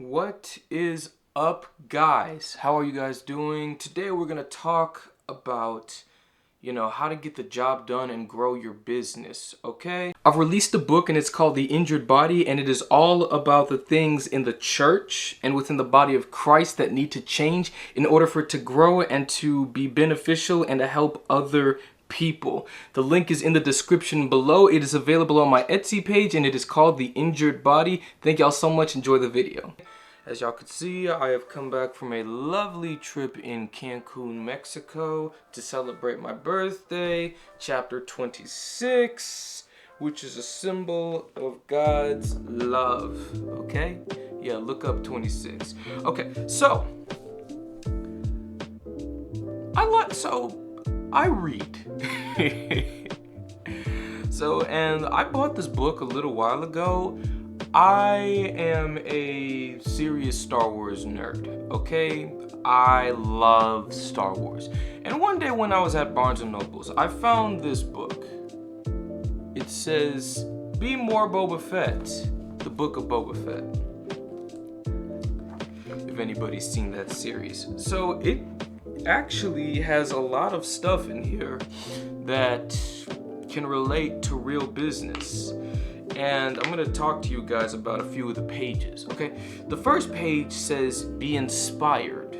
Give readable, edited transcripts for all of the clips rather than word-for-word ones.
What is up, guys? How are you guys doing? Today we're gonna talk about how to get the job done and grow your business, okay? I've released a book and it's called The Injured Body, and it is all about the things in the church and within the body of Christ that need to change in order for it to grow and to be beneficial and to help other people. The link is in the description below. It is available on my Etsy page and it is called The Injured Body. Thank y'all so much. Enjoy the video. As y'all could see, I have come back from a lovely trip in Cancun, Mexico to celebrate my birthday, chapter 26, which is a symbol of God's love, okay? Yeah, look up 26. Okay, so I read. And I bought this book a little while ago. I am a serious Star Wars nerd, okay? I love Star Wars. And one day when I was at Barnes & Noble's, I found this book. It says, Be More Boba Fett, the Book of Boba Fett. If anybody's seen that series. So it actually has a lot of stuff in here that can relate to real business. And I'm going to talk to you guys about a few of the pages, okay? The first page says, be inspired.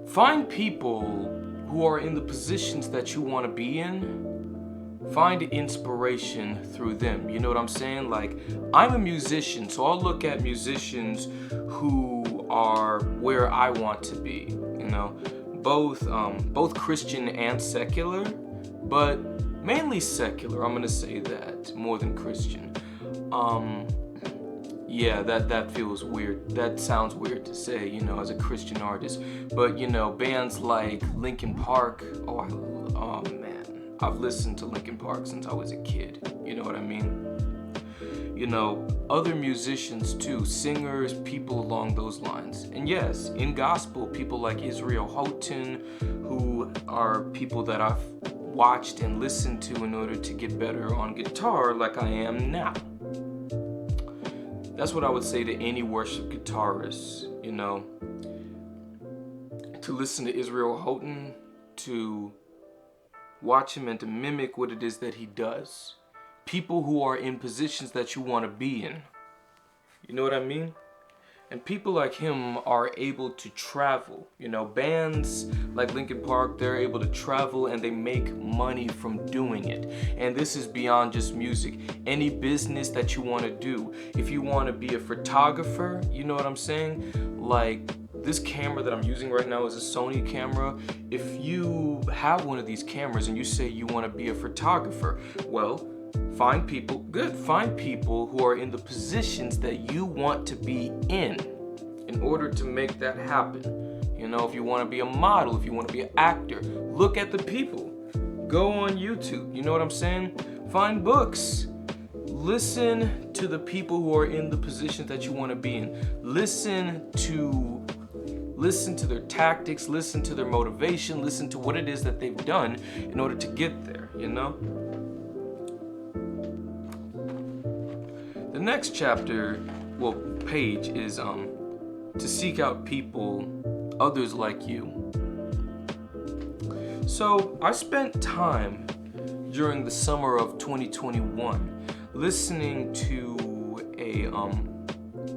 Find people who are in the positions that you want to be in. Find inspiration through them. You know what I'm saying? Like, I'm a musician, so I'll look at musicians who are where I want to be, you know? Both Christian and secular, but mainly secular, I'm gonna say that, more than Christian. Yeah, that feels weird. That sounds weird to say, as a Christian artist. But, bands like Linkin Park, oh man, I've listened to Linkin Park since I was a kid, you know what I mean? Other musicians too, singers, people along those lines. And yes, in gospel, people like Israel Houghton, who are people that I've watched and listened to in order to get better on guitar like I am now. That's what I would say to any worship guitarist, to listen to Israel Houghton, to watch him and to mimic what it is that he does. People who are in positions that you want to be in. You know what I mean? And people like him are able to travel. Bands like Linkin Park, they're able to travel and they make money from doing it. And this is beyond just music. Any business that you want to do. If you want to be a photographer, you know what I'm saying? Like, this camera that I'm using right now is a Sony camera. If you have one of these cameras and you say you want to be a photographer, well, find people who are in the positions that you want to be in order to make that happen. If you want to be a model, if you want to be an actor, look at the people. Go on YouTube, you know what I'm saying? Find books. Listen to the people who are in the positions that you want to be in. Listen to their tactics, listen to their motivation, listen to what it is that they've done in order to get there, The next page is to seek out people, others like you. So I spent time during the summer of 2021 listening to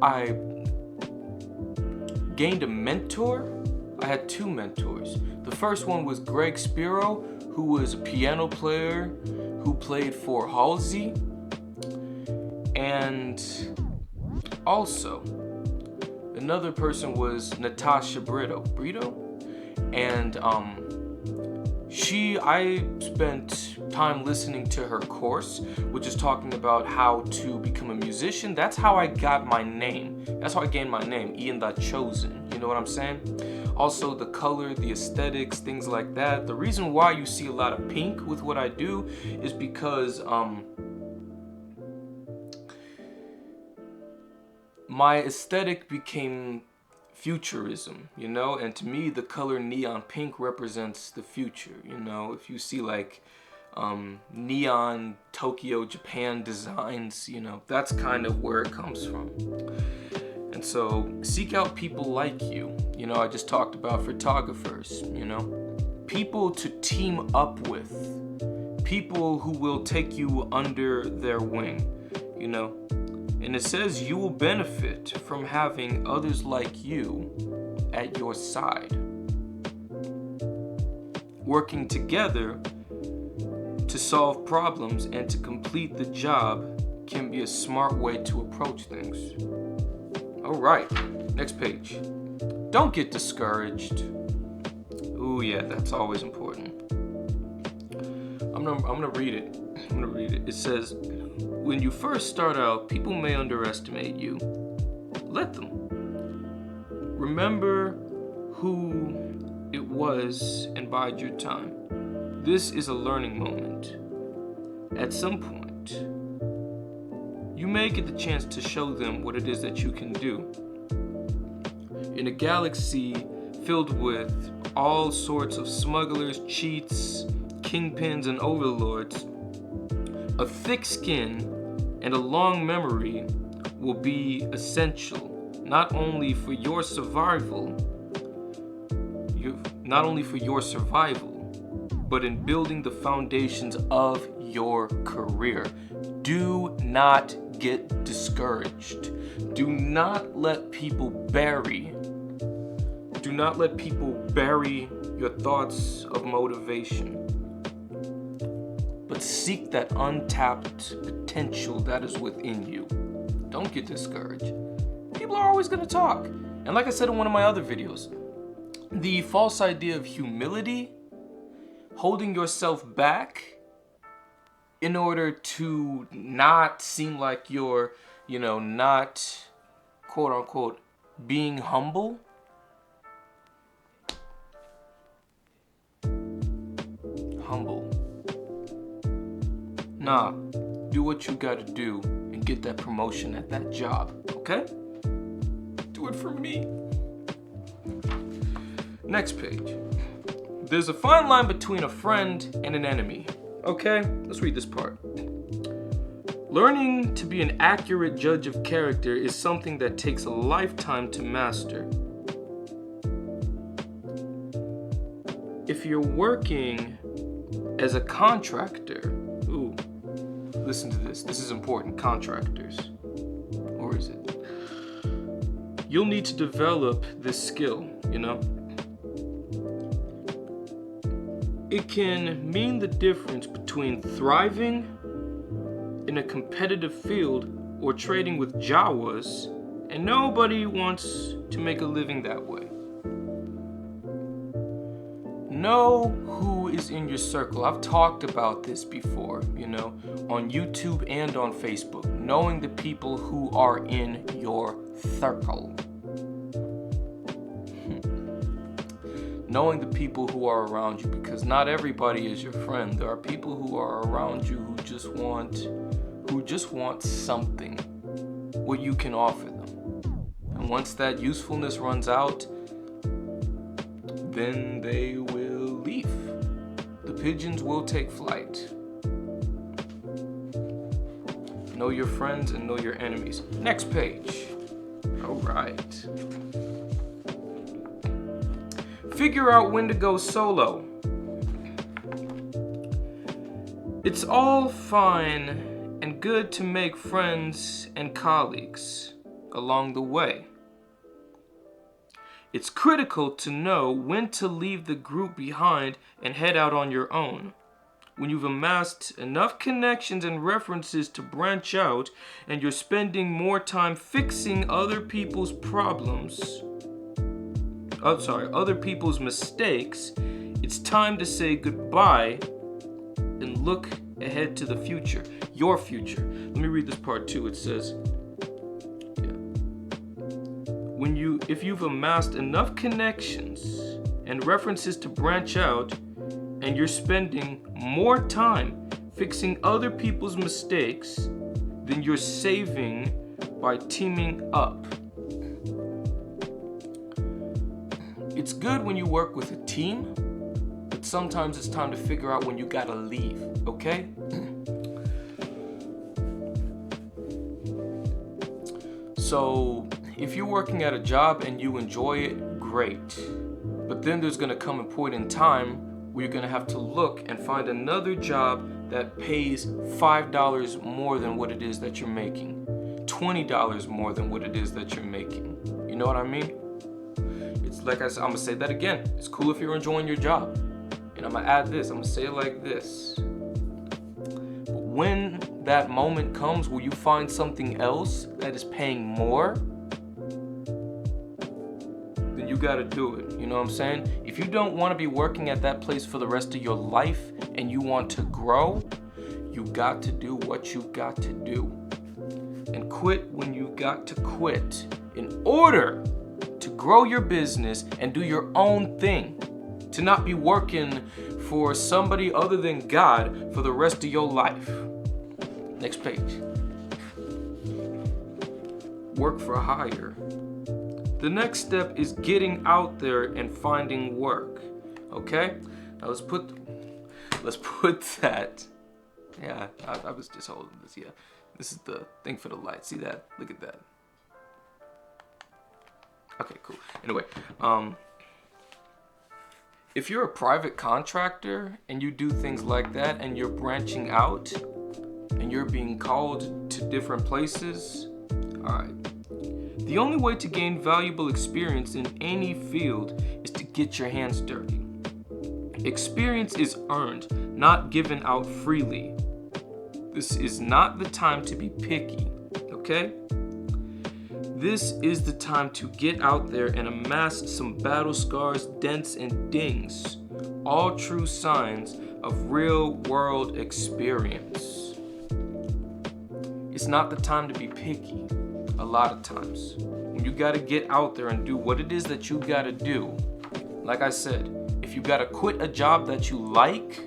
I gained a mentor. I had two mentors. The first one was Greg Spiro, who was a piano player who played for Halsey. And also, another person was Natasha Brito. And I spent time listening to her course, which is talking about how to become a musician. That's how I got my name. That's how I gained my name, Ian the Chosen. You know what I'm saying? Also, the color, the aesthetics, things like that. The reason why you see a lot of pink with what I do is because my aesthetic became futurism, and to me the color neon pink represents the future. If you see like neon Tokyo, Japan designs, you know, that's kind of where it comes from. And so seek out people like you. You know, I just talked about photographers, you know, people to team up with, people who will take you under their wing, you know. And it says you will benefit from having others like you at your side. Working together to solve problems and to complete the job can be a smart way to approach things. All right, next page. Don't get discouraged. Ooh, yeah, that's always important. I'm gonna read it. It says, when you first start out, people may underestimate you. Let them. Remember who it was and bide your time. This is a learning moment. At some point, you may get the chance to show them what it is that you can do. In a galaxy filled with all sorts of smugglers, cheats, kingpins, and overlords, a thick skin and a long memory will be essential, not only for your survival, but in building the foundations of your career. Do not get discouraged. Do not let people bury your thoughts of motivation. But seek that untapped potential that is within you. Don't get discouraged. People are always going to talk. And like I said in one of my other videos, the false idea of humility, holding yourself back in order to not seem like you're, not quote unquote being humble. Nah, do what you gotta do and get that promotion at that job, okay? Do it for me. Next page. There's a fine line between a friend and an enemy, okay? Let's read this part. Learning to be an accurate judge of character is something that takes a lifetime to master. If you're working as a contractor, listen to this. This is important. Contractors. Or is it? You'll need to develop this skill, It can mean the difference between thriving in a competitive field or trading with Jawas, and nobody wants to make a living that way. Know who is in your circle. I've talked about this before, on YouTube and on Facebook. Knowing the people who are in your circle. Knowing the people who are around you, because not everybody is your friend. There are people who are around you who just want something, what you can offer them. And once that usefulness runs out, then they will leave. The pigeons will take flight. Know your friends and know your enemies. Next page. All right. Figure out when to go solo. It's all fine and good to make friends and colleagues along the way. It's critical to know when to leave the group behind and head out on your own. When you've amassed enough connections and references to branch out and you're spending more time fixing other people's mistakes, it's time to say goodbye and look ahead to the future, your future. Let me read this part too. It says, if you've amassed enough connections and references to branch out and you're spending more time fixing other people's mistakes than you're saving by teaming up. It's good when you work with a team, but sometimes it's time to figure out when you gotta leave, okay? So, if you're working at a job and you enjoy it, great. But then there's gonna come a point in time where you're gonna have to look and find another job that pays $5 more than what it is that you're making, $20 more than what it is that you're making. You know what I mean? It's like I said, I'm gonna say that again. It's cool if you're enjoying your job. And I'm gonna add this, I'm gonna say it like this. But when that moment comes where you find something else that is paying more, then you gotta do it. You know what I'm saying? If you don't wanna be working at that place for the rest of your life and you want to grow, you got to do what you got to do. And quit when you got to quit in order to grow your business and do your own thing. To not be working for somebody other than God for the rest of your life. Next page. Work for hire. The next step is getting out there and finding work. Okay? Now let's put that. Yeah, I was just holding this. Yeah, this is the thing for the light. See that? Look at that. Okay, cool. Anyway, if you're a private contractor and you do things like that and you're branching out and you're being called to different places, all right. The only way to gain valuable experience in any field is to get your hands dirty. Experience is earned, not given out freely. This is not the time to be picky, okay? This is the time to get out there and amass some battle scars, dents, and dings. All true signs of real world experience. It's not the time to be picky a lot of times. When you gotta get out there and do what it is that you gotta do. Like I said, if you gotta quit a job that you like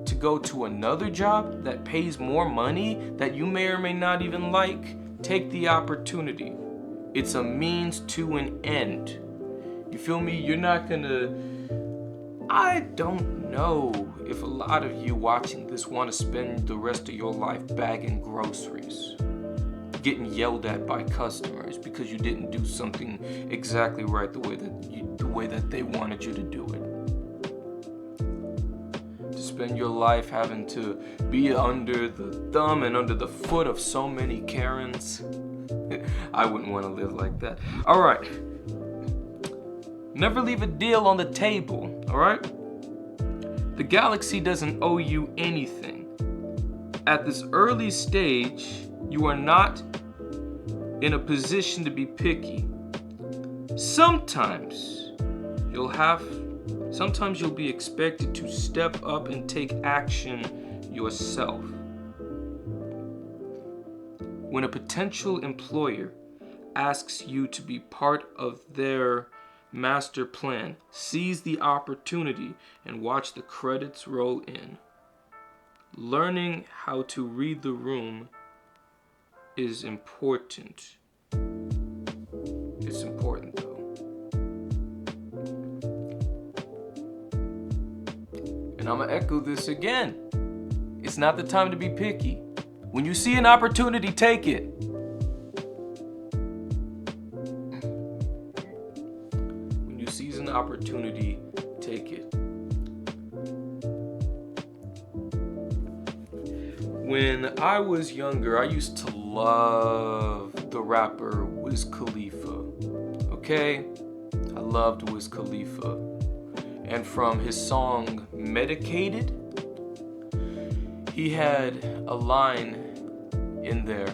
to go to another job that pays more money that you may or may not even like, take the opportunity. It's a means to an end. You feel me? You're not gonna... I don't know if a lot of you watching this want to spend the rest of your life bagging groceries, getting yelled at by customers because you didn't do something exactly right the way that they wanted you to do it. To spend your life having to be under the thumb and under the foot of so many Karens. I wouldn't want to live like that. All right. Never leave a deal on the table, all right? The galaxy doesn't owe you anything. At this early stage, you are not in a position to be picky. Sometimes you'll be expected to step up and take action yourself. When a potential employer asks you to be part of their master plan, seize the opportunity and watch the credits roll in. Learning how to read the room is important. It's important though. And I'm gonna echo this again. It's not the time to be picky. When you see an opportunity, take it. When you seize an opportunity, take it. When I was younger, I used to love the rapper Wiz Khalifa. Okay? I loved Wiz Khalifa. And from his song Medicated, he had a line in there.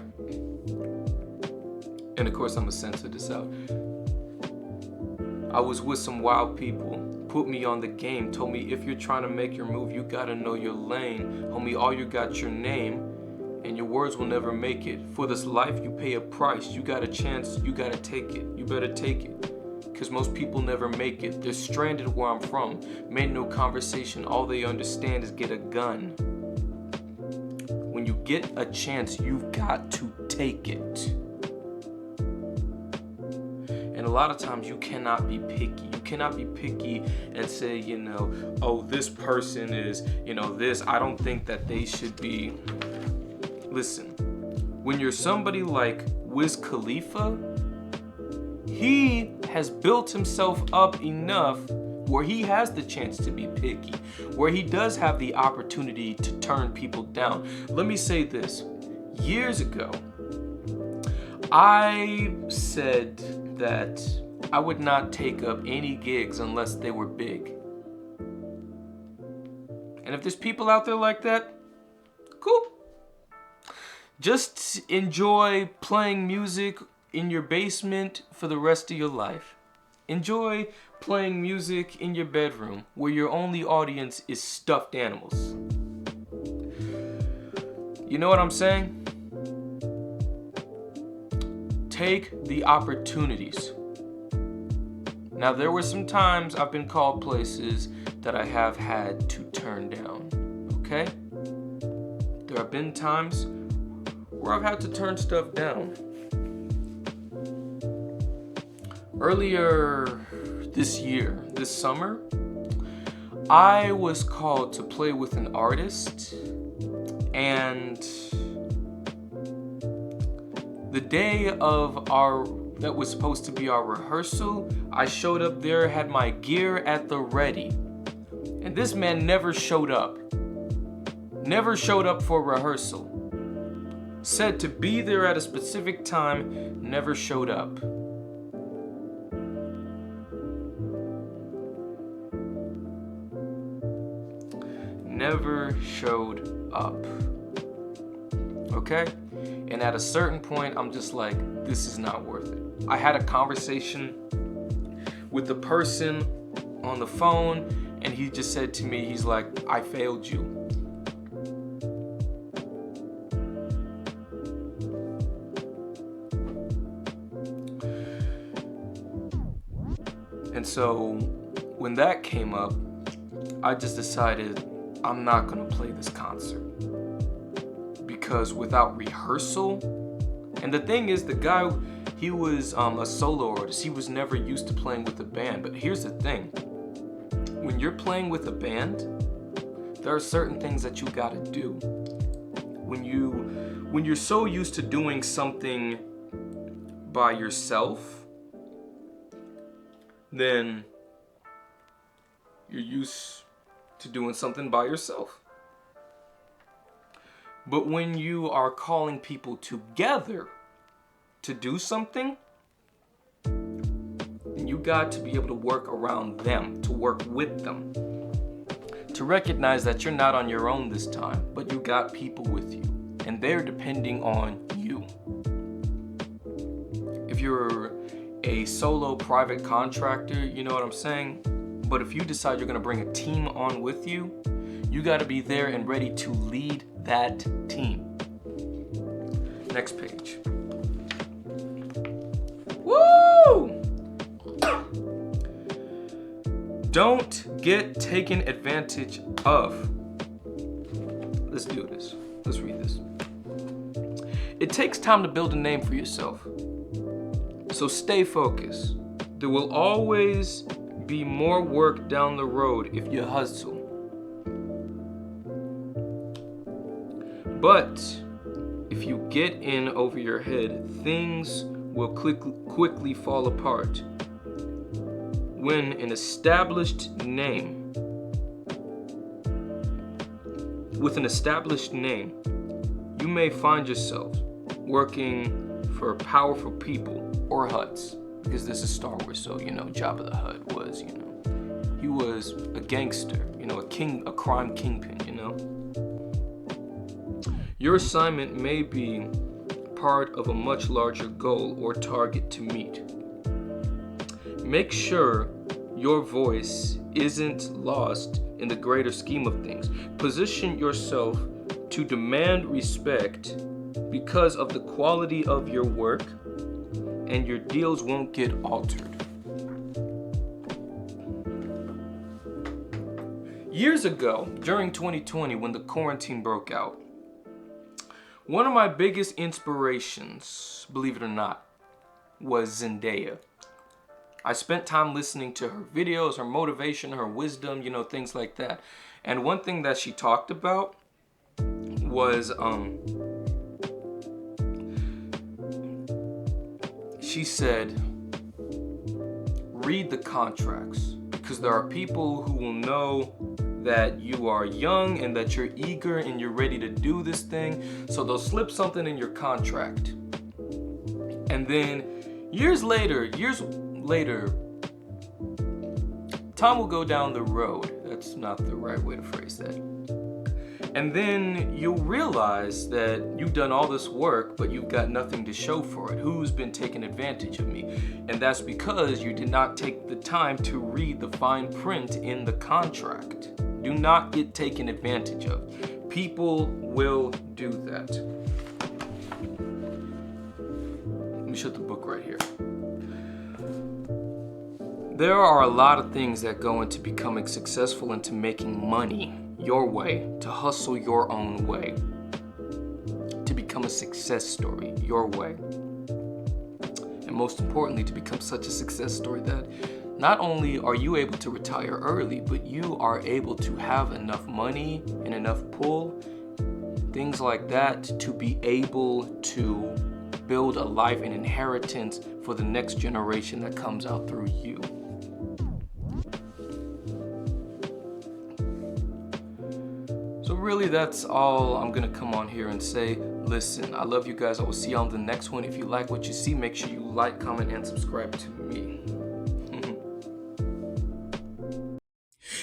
And of course I'm gonna censor this out. I was with some wild people, put me on the game, told me if you're trying to make your move, you gotta know your lane. Homie, all you got your name, and your words will never make it. For this life, you pay a price. You got a chance, you gotta take it. You better take it. Cause most people never make it. They're stranded where I'm from. Made no conversation, all they understand is get a gun. When you get a chance, you've got to take it. And a lot of times you cannot be picky. You cannot be picky and say, you know, oh, this person is, you know, this. I don't think that they should be. Listen, when you're somebody like Wiz Khalifa, he has built himself up enough where he has the chance to be picky, where he does have the opportunity to turn people down. Let me say this. Years ago, I said that I would not take up any gigs unless they were big. And if there's people out there like that, cool. Just enjoy playing music in your basement for the rest of your life. Enjoy playing music in your bedroom where your only audience is stuffed animals. You know what I'm saying? Take the opportunities. Now, there were some times I've been called places that I have had to turn down, okay? There have been times where I've had to turn stuff down. Earlier this year, this summer, I was called to play with an artist, and the day of that was supposed to be our rehearsal, I showed up there, had my gear at the ready, and this man never showed up. Never showed up for rehearsal. Said to be there at a specific time, never showed up. Never showed up. Okay? And at a certain point, I'm just like, this is not worth it. I had a conversation with the person on the phone, and he just said to me, he's like, I failed you. And so when that came up, I just decided I'm not gonna play this concert. Because without rehearsal, and the thing is, the guy, he was a solo artist. He was never used to playing with a band. But here's the thing. When you're playing with a band, there are certain things that you gotta do. When you're so used to doing something by yourself, then you're used to doing something by yourself. But when you are calling people together to do something, then you got to be able to work around them, to work with them, to recognize that you're not on your own this time, but you got people with you, and they're depending on you. If you're a solo private contractor, you know what I'm saying? But if you decide you're gonna bring a team on with you, you gotta be there and ready to lead that team. Next page. Woo! Don't get taken advantage of. Let's do this. Let's read this. It takes time to build a name for yourself. So stay focused. There will always be more work down the road if you hustle. But if you get in over your head, things will quickly fall apart. When an established name, with an established name, you may find yourself working for powerful people or Hutts, because this is Star Wars, so you know Jabba the Hutt was, you know, he was a gangster, you know, a crime kingpin, you know. Your assignment may be part of a much larger goal or target to meet. Make sure your voice isn't lost in the greater scheme of things. Position yourself to demand respect because of the quality of your work, and your deals won't get altered. Years ago, during 2020, when the quarantine broke out, one of my biggest inspirations, believe it or not, was Zendaya. I spent time listening to her videos, her motivation, her wisdom, you know, things like that. And one thing that she talked about was she said, read the contracts, because there are people who will know that you are young and that you're eager and you're ready to do this thing. So they'll slip something in your contract. And then years later, time will go down the road. That's not the right way to phrase that. And then you'll realize that you've done all this work, but you've got nothing to show for it. Who's been taking advantage of me? And that's because you did not take the time to read the fine print in the contract. Do not get taken advantage of. People will do that. Let me shut the book right here. There are a lot of things that go into becoming successful, into making money your way, to hustle your own way, to become a success story your way. And most importantly, to become such a success story that not only are you able to retire early, but you are able to have enough money and enough pull, things like that, to be able to build a life and inheritance for the next generation that comes out through you. So really, that's all I'm gonna come on here and say. Listen, I love you guys. I will see you on the next one. If you like what you see, make sure you like, comment, and subscribe to me.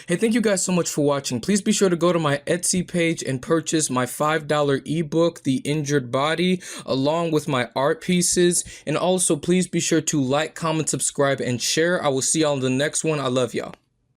Hey, thank you guys so much for watching. Please be sure to go to my Etsy page and purchase my $5 ebook, The Injured Body, along with my art pieces. And also, please be sure to like, comment, subscribe, and share. I will see y'all in the next one. I love y'all.